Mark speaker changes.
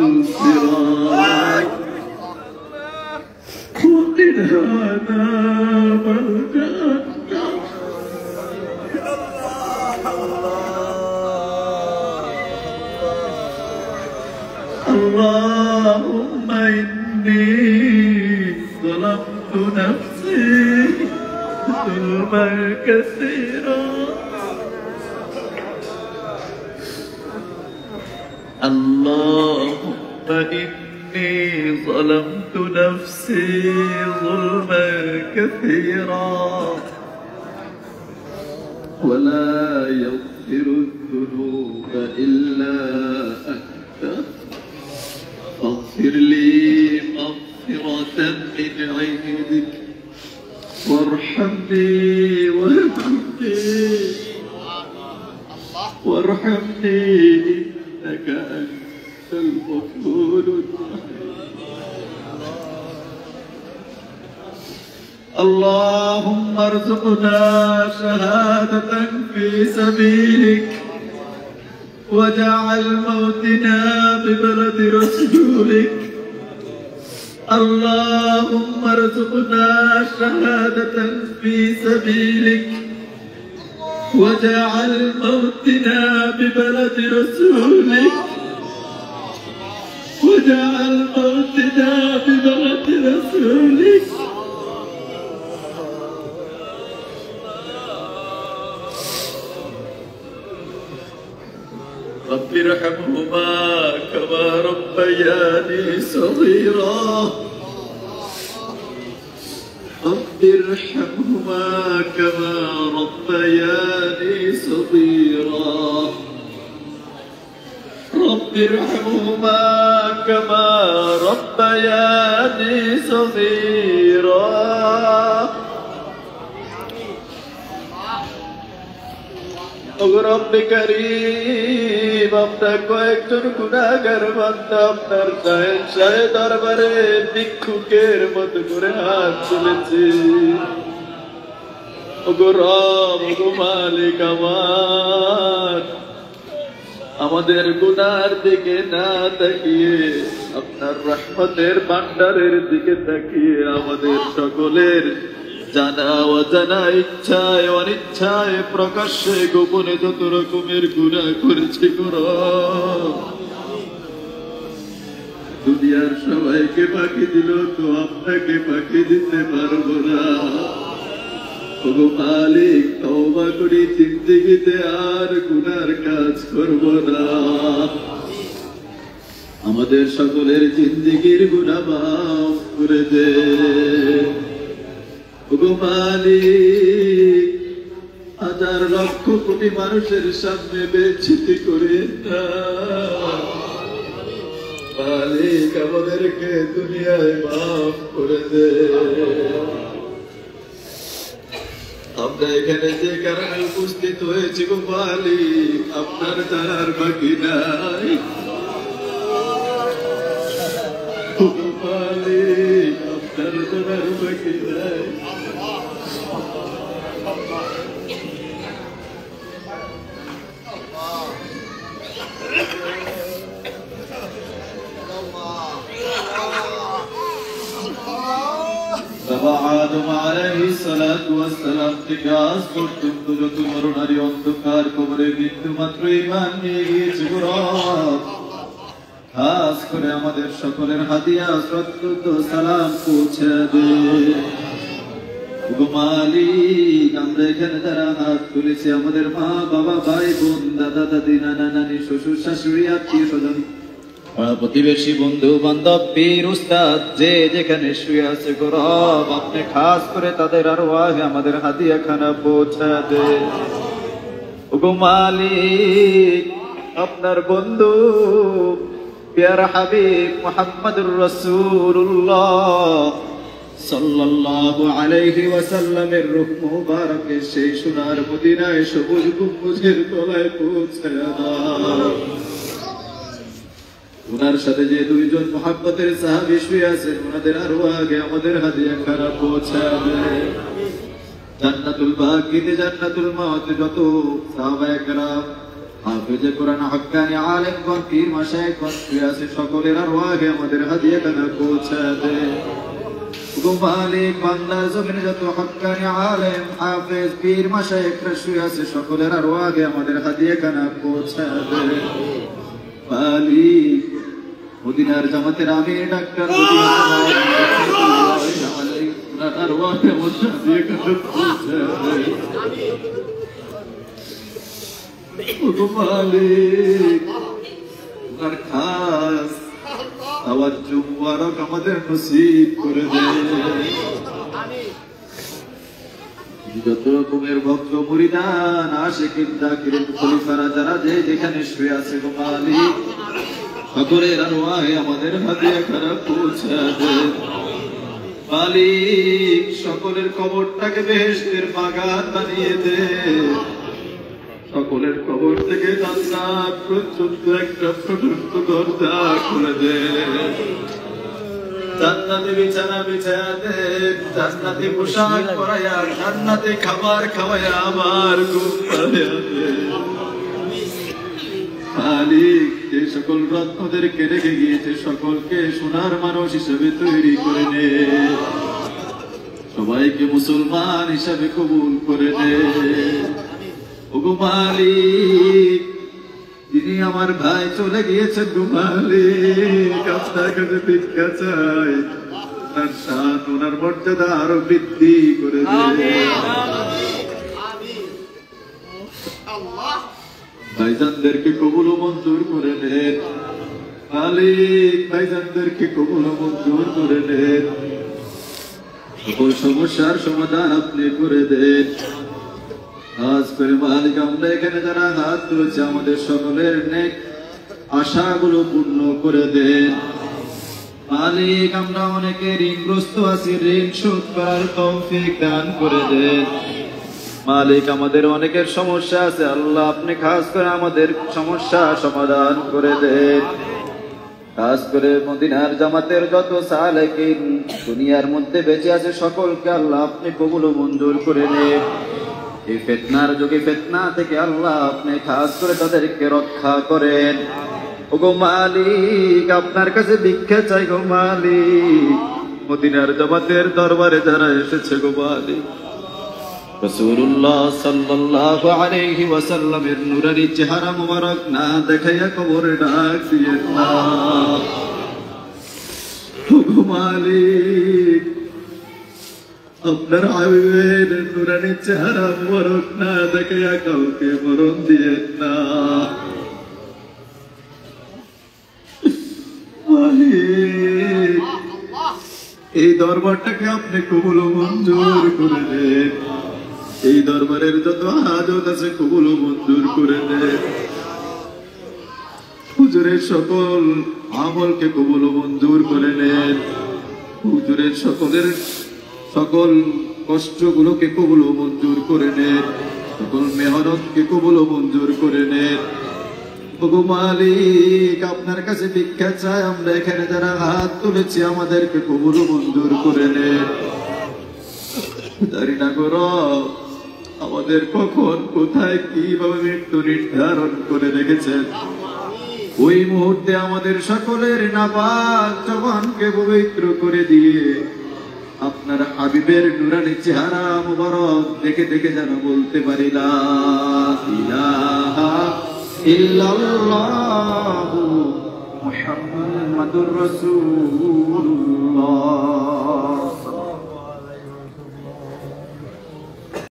Speaker 1: الصراط وقنا عذاب الجنة اللهم إني ظلمت نفسي ظلما كثيرا اللهم إني ظلمت نفسي ظلما كثيرا ولا يغفر الذنوب إلا أنت فاغفر لي مغفرة من عندك وارحمني إنك أنت الغفور الرحيم اللهم ارزقنا شهادة في سبيلك واجعل موتنا ببلد رسولك اللهم ارزقنا شهادة في سبيلك واجعل موتنا ببلد رسولك واجعل موتنا ببلد رسولك رب ارحمهما كما ربياني صغيرا رب ارحمهما كما ربياني صغيرا رب ارحمهما كما ربياني صغيرا رب كريم আপনার কয়েকজন গুনাহগার বান্দা আপনার শাহে দরবারে ভিক্ষুকের মতো করে হাত তুলেছে ওগো রব ওগো মালিক আমাদের গুনার দিকে না তাকিয়ে আপনার রহমতের ভান্ডারের দিকে তাকিয়ে আমাদের সকলের জানা অজানা ইচ্ছায় অনিচ্ছায় প্রকাশ্যে গোপনে যত রকমের গুনাহ করেছি দুনিয়ার সবাইকে ফাঁকি দিল তো আপনাকে ফাঁকি দিতে পারবো না ওগো মালিক তওবা করি জিন্দেগিতে আর গুনার কাজ করব না আমাদের সকলের জিন্দেগির গুনাহ মাফ করে দে ওগো মালিক হাজার লক্ষ কোটি মানুষের সামনে বেচিতি করে মালিক আমাদেরকে দুনিয়ায় মাফ করে দে আমরা এখানে যে কারণে উপস্থিত হয়েছি গো মালিক আপনার জানার বাকি নাই মালিক আপনার জানার বাকি নাই আদম আলাইহিস সালাতু ওয়াস সালাম থেকে আজ পর্যন্ত যত মরণারী অন্ধকার কবরে মৃত্যু মাত্র ঈমান নিয়ে গিয়েছে খাস করে আমাদের সকলের হাদিয়া শ্রদ্ধ সালাম পৌঁছে দে মালিক আমরা এখানে যারা হাত তুলেছি আমাদের মা বাবা ভাই বোন দাদা দাদি নানা নানি শ্বশুর শাশুড়ি আত্মীয় স্বজন প্রতিবেশী বন্ধু বান্ধব পীর উস্তাদ যে যেখানে শুয়ে আছে গো রব আপনি খাস করে তাদের আরওয়াহে আমাদের হাদিয়া খানা পৌঁছা দে ওগো মালিক আপনার বন্ধু প্যারা হাবিব মুহাম্মদুর রাসূলুল্লাহ সাল্লাল্লাহু আলাইহি ওয়াসাল্লামের রূহ মুবারকে সেই সোনার মদিনায় সবুজ গম্বুজের তলায় পৌঁছায়া দাও উনার সাথে যে দুইজন মুহাব্বতের সাহাবী শুয়ে আছেন ওনাদের আরওয়াহে আমাদের হাদিয়া খানা পৌঁছাবে জান্নাতুল বাকিতে জান্নাতুল মাওতে যত সাহাবায়ে কেরাম হাফেজে কোরআন হক্কানি আলেমগণ পীর মাশায়েখগণ শুয়ে আছে সকলের আরওয়াহে আমাদের হাদিয়াখানা পৌঁছে দে। গো মালিক বাংলার জমিনে যত হক্কানি আলেম হাফেজ পীর মাশায়েখরা শুয়ে আছে সকলের আরওয়াহে আমাদের হাদিয়াখানা পৌঁছে দে। মালিক মদিনার জামাতের আমির ডাক্তার আরওয়াহে আমাদের হাদিয়াখানা পৌঁছে দে। মালিক উনার খাস তাওয়াজ্জু মুবারক আমাদের নসিব করে দে। যত রকমের ভক্ত মুরিদান আশিকিন যাকিরিন খলিফারা যারা যেখানে শুয়ে আছে গো মালিক সকলের আরওয়াহে আমাদের হাদিয়াখানা পৌঁছে দে। মালিক সকলের কবরটাকে বেহেশতের বাগান বানিয়ে দে। সকলের কবর থেকে জান্নাত পর্যন্ত একটা ছোট্ট দরজা খুলে দে। জান্নাতে বিছানা বিছায়া দে, জান্নাতে পোশাক পরায়া, জান্নাতে খাবার খাওয়ায়া আমার ঘুম পাড়ায়া দে। মালিক যে সকল রত্নদেরকে রেখে গিয়েছে সকলকে সোনার মানুষ হিসেবে তৈরি করে নে। সবাইকে মুসলমান হিসাবে কবুল করে নে। ওগো মালিক যিনি আমার ভাই চলে গিয়েছেন গো মালিক আপনার কাছে ভিক্ষা চাই তার শান ওনার মর্যাদা আরো বৃদ্ধি করে দে। ভাইজানদেরকে কবুল ও মঞ্জুর করে নেন মালিক, ভাইজানদেরকে কবুল ও মঞ্জুর করে নেন। সকল সমস্যার সমাধান আপনি করে দেন। আজ করে মালিক আমরা এখানে যারা হাত তুলেছে আমাদের সকলের নেক আশাগুলো পূর্ণ করে দেন। মালিক আমরা অনেকে ঋণগ্রস্ত আছি, ঋণ শোধ করার তৌফিক দান করে দেন। মালিক আমাদের অনেকের সমস্যা আছে, আল্লাহ আপনি খাস করে আমাদের সমস্যা সমাধান করে দেন। খাস করে মদিনার জামাতের যত সালেকিন দুনিয়ার মধ্যে বেঁচে আছে সকলকে আল্লাহ আপনি কবুল ও মঞ্জুর করে নেন। এই ফিতনার যুগে ফিতনা থেকে আল্লাহ আপনি খাস করে তাদেরকে রক্ষা করেন। ওগো মালিক আপনার কাছে ভিক্ষা চাই গো মালিক, মদিনার জামাতের দরবারে যারা এসেছে গো মালিক রাসূলুল্লাহ সাল্লাল্লাহু আলাইহি ওয়াসাল্লামের নূরানি চেহারা মোবারক না দেখাইয়া কবরে ডাক দিয়েন না। ওগো মালিক আপনার হাবিবের নূরানি চেহারা মোবারক না দেখাইয়া কাউকে মরণ দিয়েন না। মালিক এই দরবারটাকে আপনি কবুল ও মঞ্জুর করে দেন। এই দরবারের যত হাজত আছে কবুল ও মঞ্জুর করে দেন। হুজুরের সকল আমলকে কবুল ও মঞ্জুর করে নেন। হুজুরের সকল কষ্টগুলোকে কবুল ও মঞ্জুর করে নেন। সকল মেহনতকে কবুল ও মঞ্জুর করে নেন। ওগো মালিক আপনার কাছে ভিক্ষা চাই আমরা এখানে যারা হাত তুলেছি আমাদেরকে কবুল ও মঞ্জুর করে নেন। জানি না করো আমাদের কখন কোথায় কিভাবে মৃত্যু নির্ধারণ করে রেখেছেন। ওই মুহূর্তে আমাদের সকলের নাপাক জবানকে পবিত্র করে দিয়ে আপনার হাবিবের নূরানি চেহারা মুবারক দেখে দেখে যেন বলতে পারি লা ইলাহা ইল্লাল্লাহু মুহাম্মাদুর রাসূলুল্লাহ।